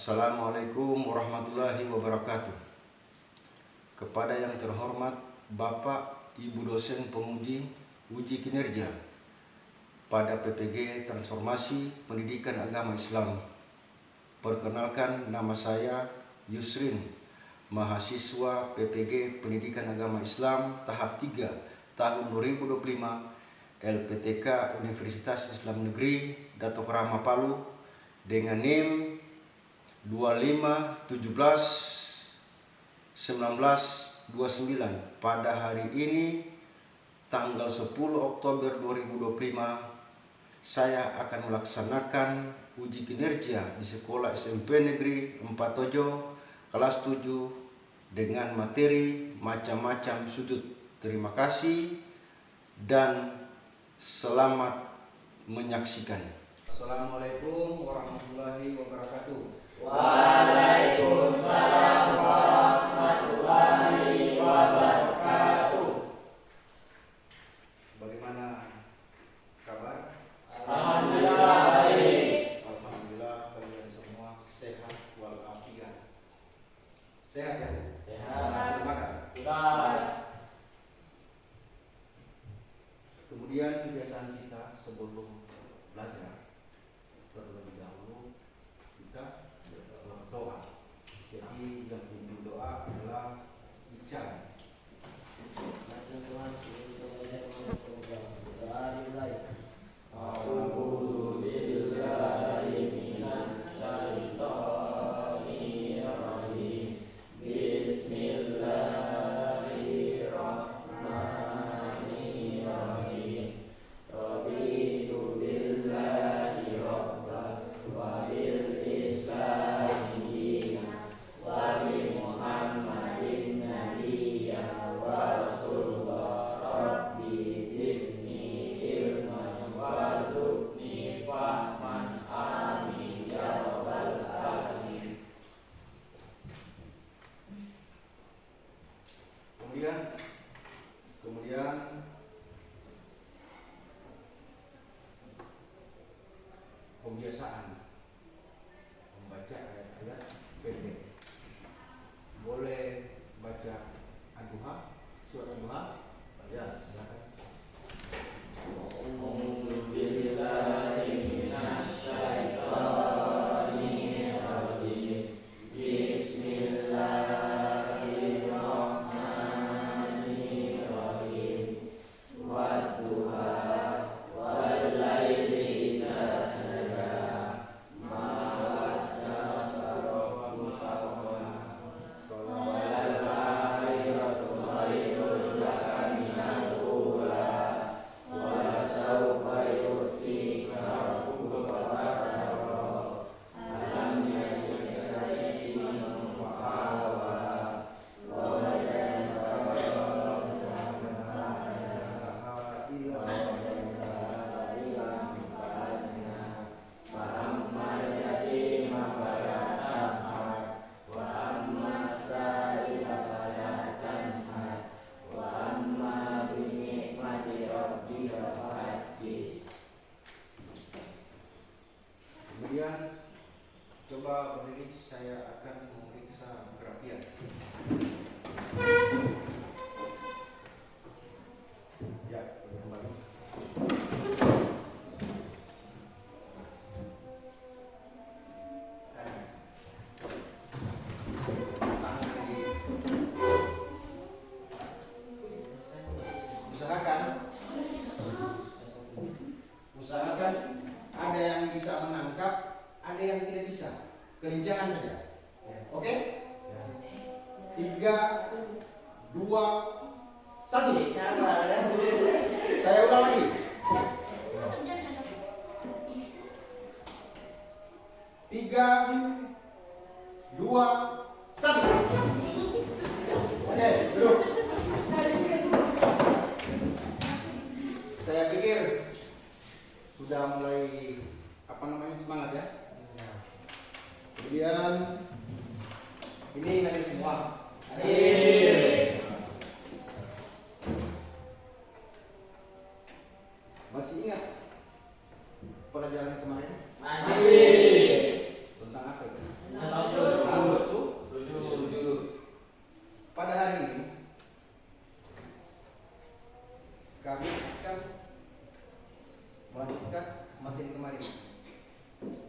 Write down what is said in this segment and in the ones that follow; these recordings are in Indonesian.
Assalamualaikum warahmatullahi wabarakatuh. Kepada yang terhormat Bapak Ibu dosen penguji uji kinerja pada PPG Transformasi Pendidikan Agama Islam. Perkenalkan, nama saya Yusrin, mahasiswa PPG Pendidikan Agama Islam tahap 3 tahun 2025 LPTK Universitas Islam Negeri Datuk Rahmat Palu dengan NIM 25171929 pada hari ini tanggal 10 Oktober 2025 saya akan melaksanakan uji kinerja di Sekolah SMP Negeri 4 Tojo kelas 7 dengan materi macam-macam sudut. Terima kasih dan selamat menyaksikan. Assalamualaikum warahmatullahi wabarakatuh. Waalaikumsalam warahmatullahi wabarakatuh. Bagaimana kabar? Alhamdulillah baik. Alhamdulillah kalian semua sehat walafiat. Sehat ya? Sehat. Makan. Sudah. Kemudian kebiasaan kita sebelum belajar terlebih dahulu kita berdoa. Jadi yang pimpin doa adalah Ican. A'udzu billahi minasy syaithanir rajim. Bismillahirrahmanirrahim. Raditu billahi rabban wa bil islami dinan wa bi Muhammadin nabiyyan wa rasulullah. Rabbi zidni ilman warzuqni fahman. Amin ya rabbal alamin. Kemudian pembiasaan membaca ayat-ayat pendek. Boleh baca Ad-Duha, surat Ad-Duha? Ya, silakan. A'udzu billahi minasy syaithanir rajim. Bismillahirrahmanirrahim. Wadduha wal laili idza saja. Ma wadda'aka rabbuka wa ma wal akhiratu khairun laka minal ula. Wa sawfa yu'tika rabbuka fatarda. Alam yajidka yatiman fa'awa. Wa wajadaka dhallan fahada. Fa ammal yatima fala taqhar. Wa ammas sa'ila fala tanhar. Wa amma bi ni'mati rabbika fahaddits. Kemudian coba berdiri, saya akan memeriksa kerapian. Ya, kembali. Usahakan ada yang bisa menangkap, ada yang tidak bisa. Kelincahan saja. Oke? 3, 2, 1. Saya ulang lagi. 3, 2, 1. Oke, duduk. Saya pikir sudah mulai semangat ya. Kemudian ini hadir semua. Hadir. Masih ingat pelajaran kemarin? Masih. Tentang apa itu? Sujud. Pada hari ini kami akan melanjutkan materi kemarin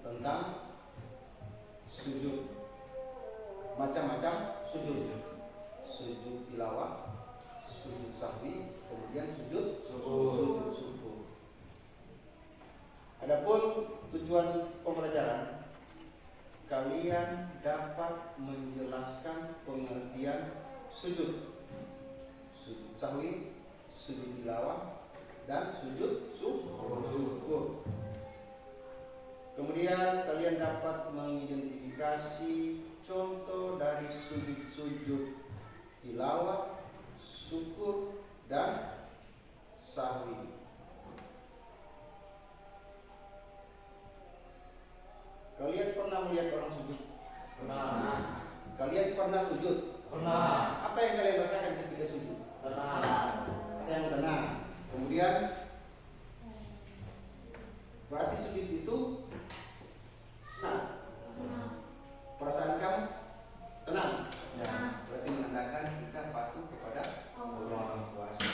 tentang sujud, macam-macam sujud. Sujud tilawah, sujud sahwi, kemudian sujud syukur. Adapun tujuan pembelajaran, kalian dapat menjelaskan pengertian sujud sahwi, sujud tilawah, dan sujud syukur. Kemudian kalian dapat mengidentifikasi contoh dari sujud tilawah, syukur, dan sahwi. Kalian pernah melihat orang sujud? Pernah. Kalian pernah sujud? Pernah. Apa yang kalian rasakan ketika sujud? Tenang. Ada yang tenang. Kemudian berarti sujud itu tenang. Perasaan kamu tenang. Berarti menandakan kita patuh kepada Allah Maha Kuasa.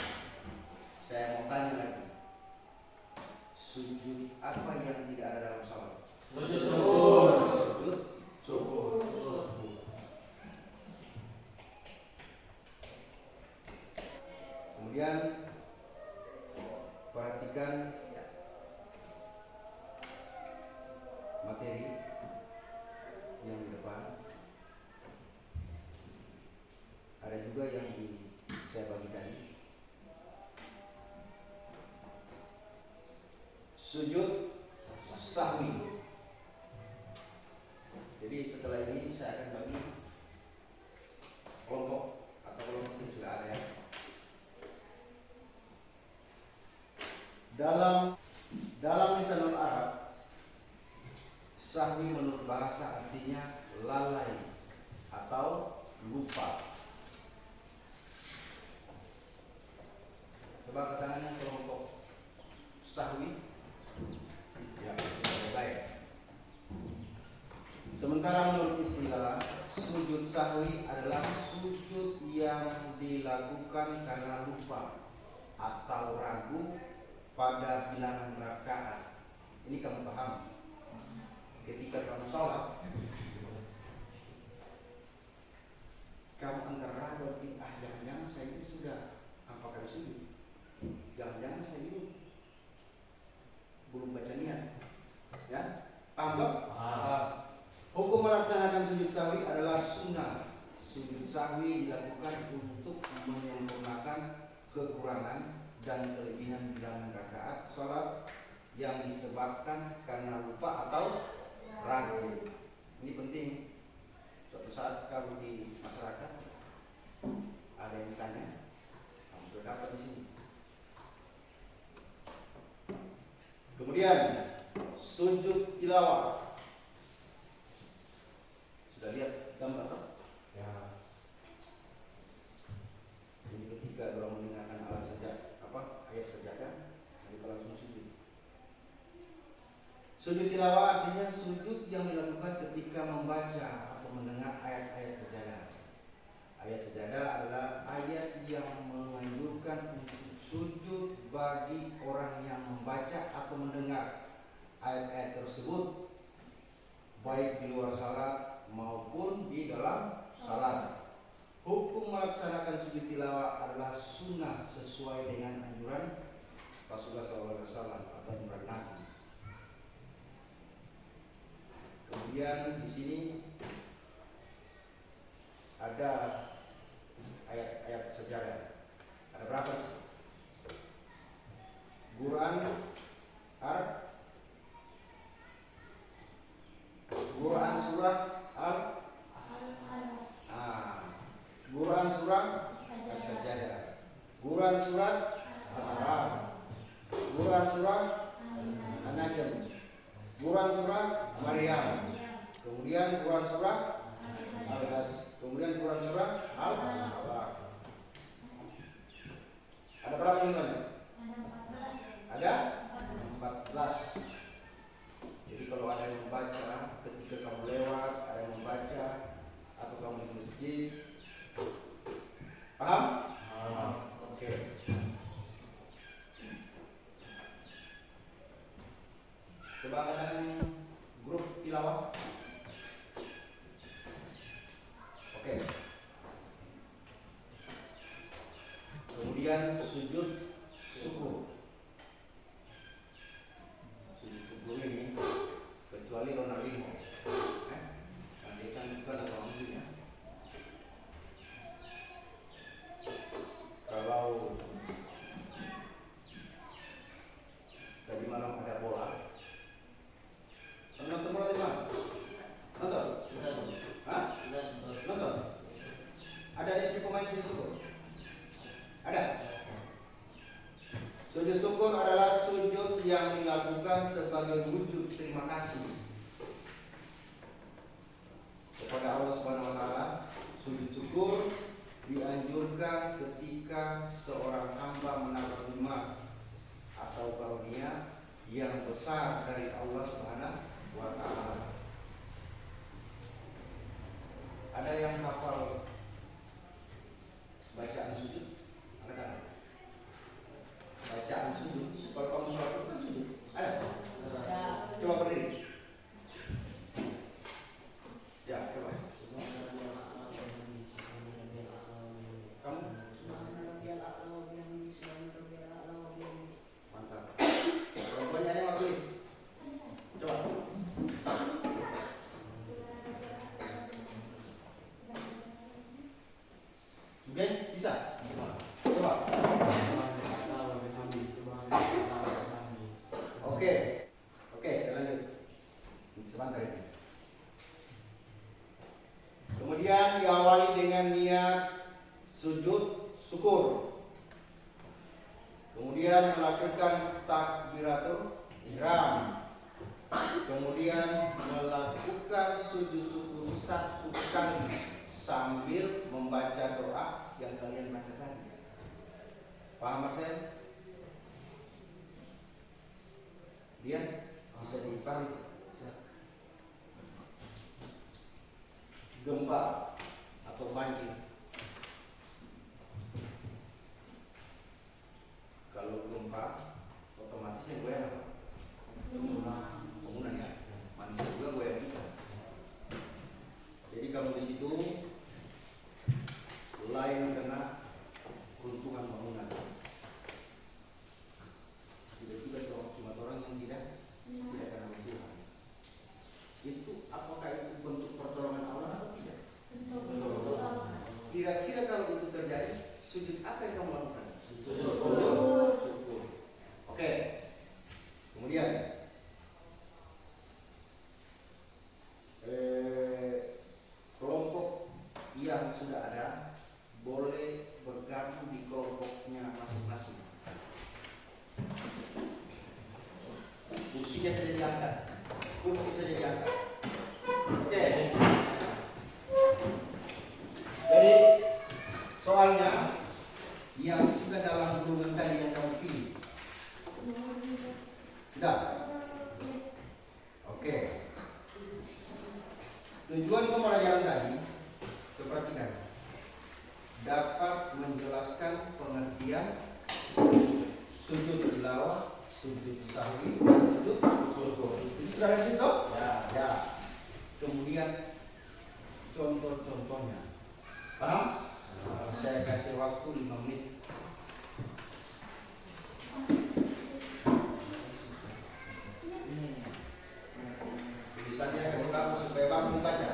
Saya mau tanya lagi, sujud apa yang tidak ada dalam salat? Sujud syukur. Sujud syukur. Kemudian perhatikan materi yang di depan. Ada juga yang saya bagi tadi. Sujud sahwi. Jadi setelah ini saya akan bagi kelompok atau kelompok yang sudah ada ya. Dalam lisanul Arab, sahwi menurut bahasa artinya lalai atau lupa. Coba ketangannya kelompok sahwi. Ya, baik. Sementara menurut istilah, sujud sahwi adalah sujud yang dilakukan karena lupa atau ragu pada bilangan rakaat. Ini kamu paham? Ketika kamu sholat, kamu antara ragu, jangan-jangan saya ini sudah apakah sujud? Jangan-jangan saya ini belum baca niat. Ya, paham tak? Hukum melaksanakan sujud sahwi adalah sunnah. Sujud sahwi dilakukan untuk menyempurnakan kekurangan dan kelebihan bilangan rakaat sholat yang disebabkan karena lupa atau ragu. Ini penting. Suatu saat kamu di masyarakat ada yang tanya, kamu sudah dapat di sini. Kemudian sujud tilawah. Sudah lihat gambar tak? Ya. Jadi ketika orang mendengarkan ayat sajadah, mereka langsung sujud. Sujud tilawah artinya sujud yang dilakukan ketika membaca atau mendengar ayat-ayat sajadah. Ayat sajadah adalah ayat yang menganjurkan untuk sujud bagi orang yang membaca atau mendengar ayat-ayat tersebut, baik di luar salat maupun di dalam salat. Hukum melaksanakan sujud tilawah adalah sunnah sesuai dengan anjuran Rasulullah SAW atau anjuran Nabi. Kemudian di sini ada ayat-ayat sejarah. Ada berapa sih? Quran surah Quran surah As-Sajdah, Quran surat Al-Araf, Quran surah An-Najm, Quran surah Maryam, kemudian Quran surah Al-Hajj, kemudian Quran surah Al-Alaq. Ada berapa jumlahnya? Ada 14. Jadi kalau ada yang membaca ketika kamu lewat, ada yang membaca Coba angkat grup tilawah. Oke. Kemudian sujud syukur. Sujud syukur ini kecuali Ronaldinho. Nanti kan bukan atau maksudnya. Kalau tadi malam ada bola, nonton bola tadi malam? Nonton? Hah? Nonton? Ada di pemain sujud syukur? Ada? Sujud syukur adalah sujud yang dilakukan sebagai wujud terima kasih kepada Allah Subhanahu wa taala. Sujud syukur dianjurkan ketika seorang hamba mendapat nikmat atau karunia yang besar dari Allah Subhanahu wa taala. Ada yang hafal bacaan sujud? Ada? Bacaan sujud. Kalau kamu sholat itu kan sujud. Ada? Coba berdiri. Ya, coba. Kamu? Mantap. Banyak yang waktu ini. Coba. Oke, bisa? Coba. Oke, saya lanjut. Sebentar ini. Kemudian diawali dengan niat sujud syukur. Kemudian melakukan takbiratul ihram. Kemudian melakukan sujud syukur 1 kali sambil membaca doa yang kalian baca tadi. Paham maksudnya? Dia bisa dipahami. Gempa atau banjir. Kalau gempa, otomatisnya goyang apa? Bangunan ya. Manusia juga goyang kita. Jadi kalau di situ lain kena runtuhan bangunan. Tiba-tiba cuma orang yang tidak kena runtuhan. Itu apakah itu bentuk pertolongan Allah atau tidak? Kira-kira kalau itu terjadi, sujud apa yang kamu lakukan? Sujud. Oke. Kemudian kelompok yang sudah ada boleh bergabung di kelompoknya masing-masing. Kursinya saja diangkat. Kursi saja diangkat. Oke. Jadi soalnya yang sudah dalam golongan tadi yang kamu pilih. Tidak. Oke. Tujuan pembelajaran tadi, perhatikan, dapat menjelaskan pengertian sujud tilawah, sujud sahwi, sujud syukur. Sudah ada situ? Ya. Kemudian contoh-contohnya. Paham? Saya kasih waktu 5 menit. Tulisannya kasih kamu supaya kamu membaca.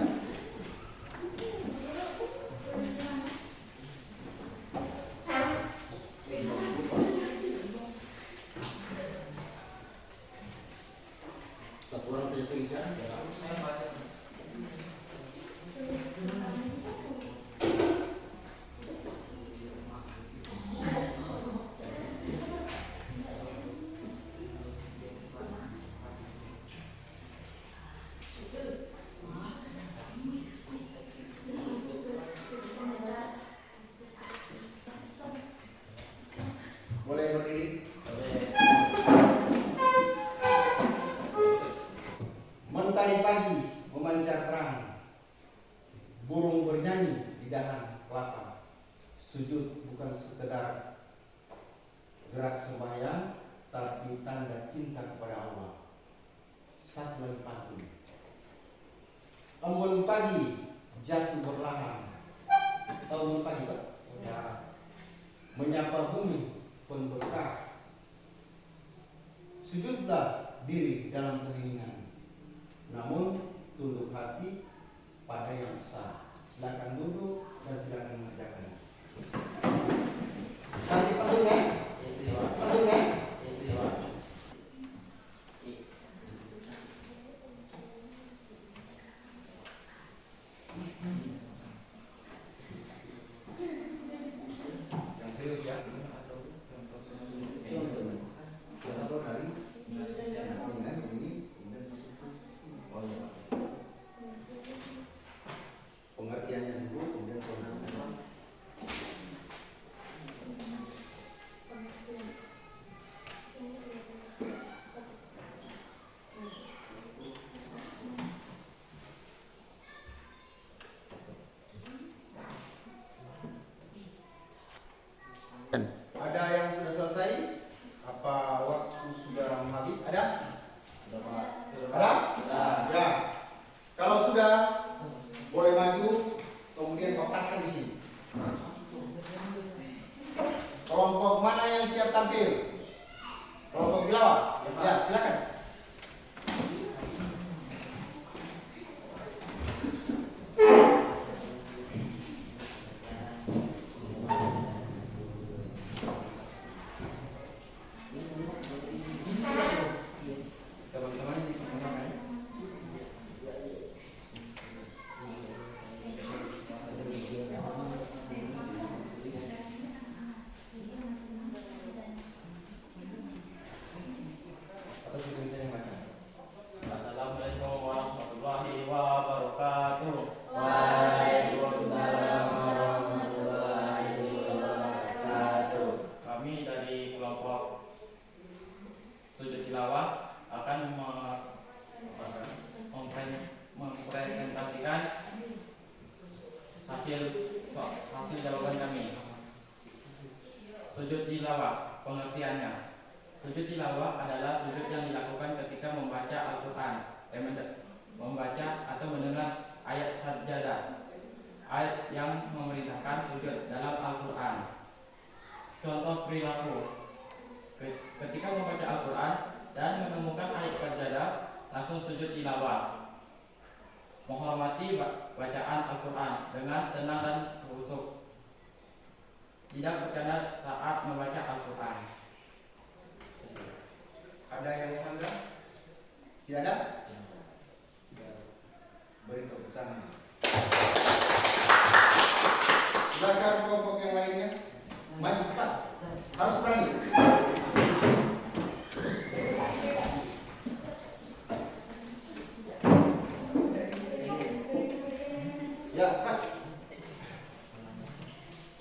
Satu orang saja tulisan. Saya baca. Boleh berdiri? Mentari pagi memancar terang, burung bernyanyi di dahan kelapa. Sujud bukan sekedar gerak sembahyang, tapi tanda cinta kepada Allah. saat mulai pagi. Bangun pagi jatuh berlahan. Tahu bangun pagi Pak? Ya. Menyapa bumi pun berkah. Sujudlah diri dalam keheningan, namun tunduk hati pada yang sah. Silakan duduk dan silakan mengerjakan. Nanti panggungnya, panggungnya. Yang serius ya. Contoh dari ini pengertiannya dulu, kemudian contohnya. Ada yang sudah selesai? Apa waktu sudah habis? Ada? Ada? Ya. Kalau sudah, boleh maju, kemudian paparkan di sini. Kelompok mana yang siap tampil? Kelompok tilawah? Ya, silakan. Teman-teman ini kemana? Atau sudah bisa yang baca? Assalamualaikum warahmatullahi wabarakatuh. Waalaikumsalam warahmatullahi wabarakatuh. Kami dari kelompok sujud tilawah akan mempresentasikan hasil jawaban kami. Sujud tilawah, pengertiannya. Sujud tilawah adalah sujud yang dilakukan ketika membaca Al-Quran, membaca atau mendengar ayat sajadah, ayat yang memerintahkan sujud dalam Al-Quran. Contoh perilaku: ketika membaca Al-Quran dan menemukan ayat sajadah, langsung sujud tilawah. Menghormati bacaan Al-Quran dengan tenang dan khusyuk, tidak bercanda saat membaca Al-Quran. Ada yang sanggah? Tidak ada? Beri tepuk tangan. Silakan kelompok yang lainnya. Maju cepat. Harus berani. Ya, Pak.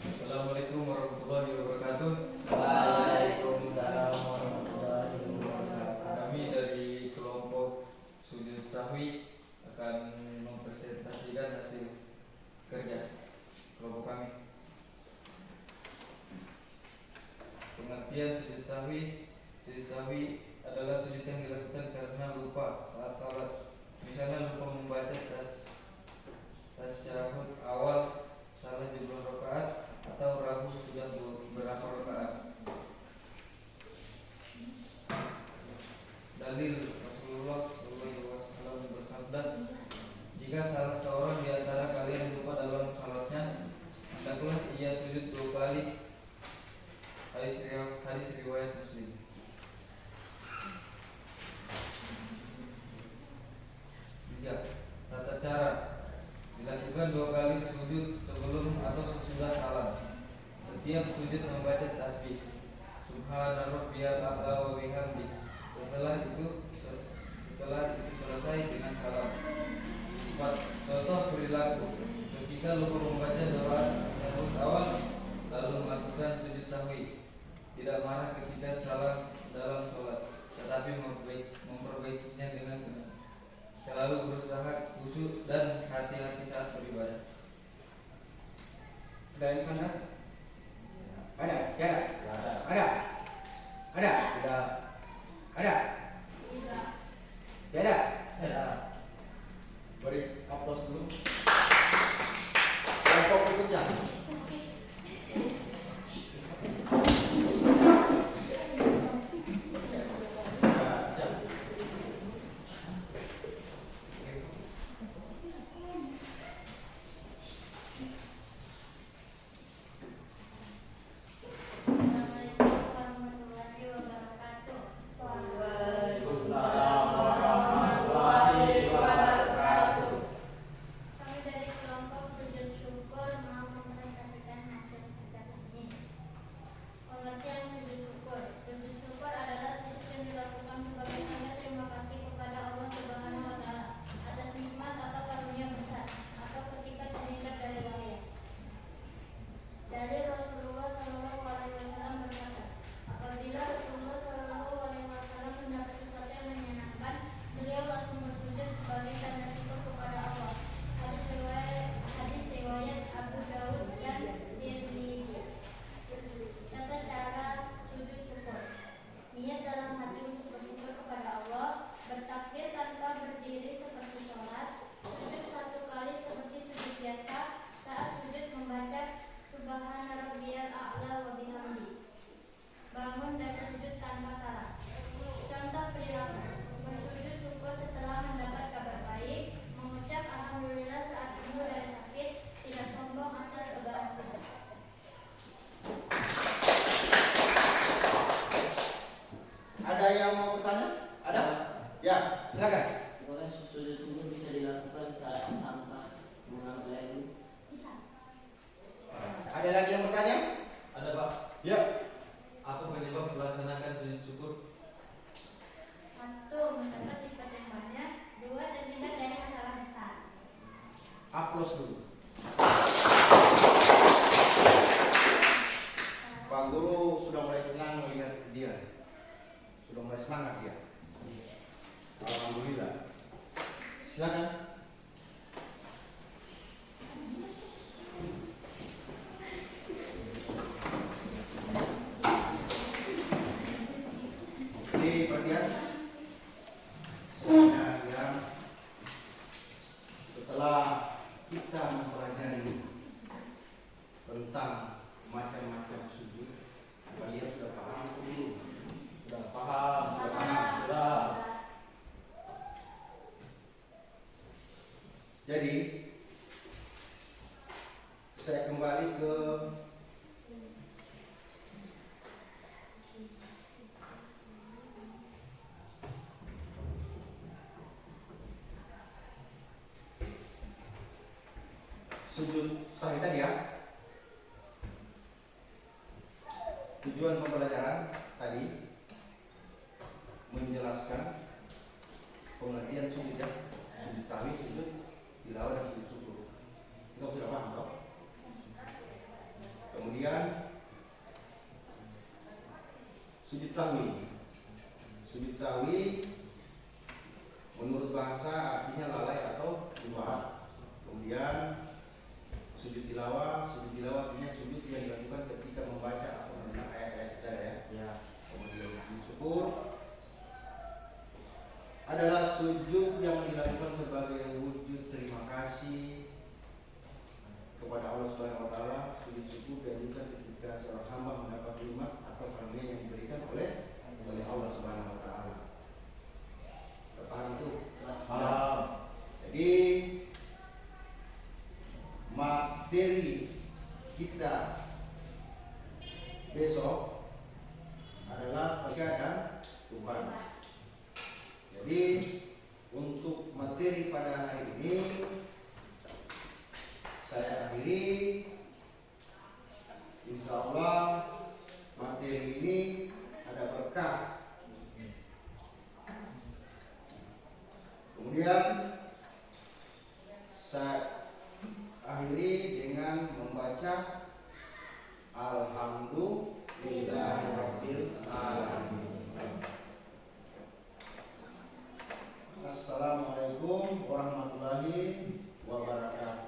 Assalamualaikum warahmatullahi wabarakatuh. Waalaikumsalam warahmatullahi wabarakatuh. Kami dari kelompok sujud sahwi akan mempresentasikan hasil kerja kelompok kami. Pengertian sujud sahwi. Sujud sahwi adalah sujud yang dilakukan karena lupa saat salat. Misalnya lupa membaca tasyahud awal, salah jumlah rakaat, atau ragu sudah berapa rakaat. Dalil: Rasulullah SAW bersabda, jika salah seorang di antara kalian lupa dalam salatnya, hendaklah ia sujud 2 kali. Hadis riwayat Muslim. Tata cara: dilakukan 2 kali sujud sebelum atau sesudah salam. Setiap sujud membaca tasbih Subhana rabbiyal a'la wa bihamdi. Setelah itu selesai dengan salam. 4. Contoh perilaku: ketika lupa membaca doa tasyahud awal lalu melakukan sujud sahwi, tidak marah ketika salah dalam sholat, tetapi memperbaikinya dengan benar. Selalu berusaha khusyuk dan hati-hati saat beribadah. Ada yang sana? Ada? Ya, ada? Ada? Ada? Tidak. Ada? Tiada? Ya. Beri aplaus dulu. Kelompok berikutnya. Assalamualaikum warahmatullahi wabarakatuh. Waalaikumsalam warahmatullahi wabarakatuh. Kami dari kelompok sujud syukur mau mempresentasikan hasil ucapan ini. Pengertian sujud syukur. Sujud syukur adalah sujud yang dilakukan sebagai tanda terima kasih kepada Allah Subhanahu wa taala atas nikmat atau karunia besar atau ketika terhindar dari bahaya. Dari Rasulullah Shallallahu Alaihi Wasallam berkata, apabila Rasulullah Shallallahu Alaihi Wasallam mendapat sesuatu yang menyenangkan, beliau langsung bersujud sebagai tanda syukur kepada Allah. Hadis riwayat Abu Daud dan Tirmidzi. Tata cara sujud syukur. Niat dalam hati untuk bersyukur kepada Allah, bertakbir tanpa berdiri seperti sholat, sujud satu kali seperti sujud biasa, saat sujud membaca Subhana rabbiyal a'la wa bihamdi. Bangun dan sujud tanpa salah. Contoh perilaku. Bersujud syukur setelah mendapat kabar baik, mengucap alhamdulillah saat sembuh dari sakit, tidak sombong atas keberhasilan. Ada yang mau bertanya? Ada? Ya, silakan. Apakah sujud syukur bisa dilakukan saat tanpa mengambil air wudhu? Bisa. Ada lagi yang bertanya? Ada Pak. Ya. Apa penyebab melaksanakan sujud syukur? 1. Mendapat nikmat yang banyak. 2. Terhindar dari masalah besar. Aplaus dulu. Pak Guru sudah mulai senang melihat dia. Sudah mulai semangat dia. Alhamdulillah. Silakan. Jadi perhatian. Sebenarnya ya, setelah kita mempelajari tentang macam-macam sujud, kalian sudah paham belum? Sudah paham. Sudah paham. Sudah. Jadi saya kembali ke sujud sahwi tadi ya. Tujuan pembelajaran tadi menjelaskan pengertian sujud ya. Sujud sahwi, sujud tilawah dan sujud syukur. Kita sudah paham toh? Kemudian sujud sahwi. Sujud sahwi menurut bahasa artinya lalai atau lupa. Kemudian sujud tilawah artinya sujud yang dilakukan ketika membaca atau mendengar ayat-ayat sejarah ya. Ya. Kemudian sujud syukur adalah sujud yang dilakukan sebagai wujud terima kasih kepada Allah Subhanahu wa taala. Sujud syukur dilakukan ketika seorang hamba mendapat nikmat atau karunia yang diberikan oleh Allah Subhanahu wa taala. Paham itu? Paham. Jadi materi kita besok adalah baca dan tuhan. Jadi untuk materi pada hari ini saya akhiri. Insya Allah materi ini ada berkah. Kemudian saya akhiri dengan membaca Alhamdulillahirabbil alamin. Assalamualaikum warahmatullahi wabarakatuh.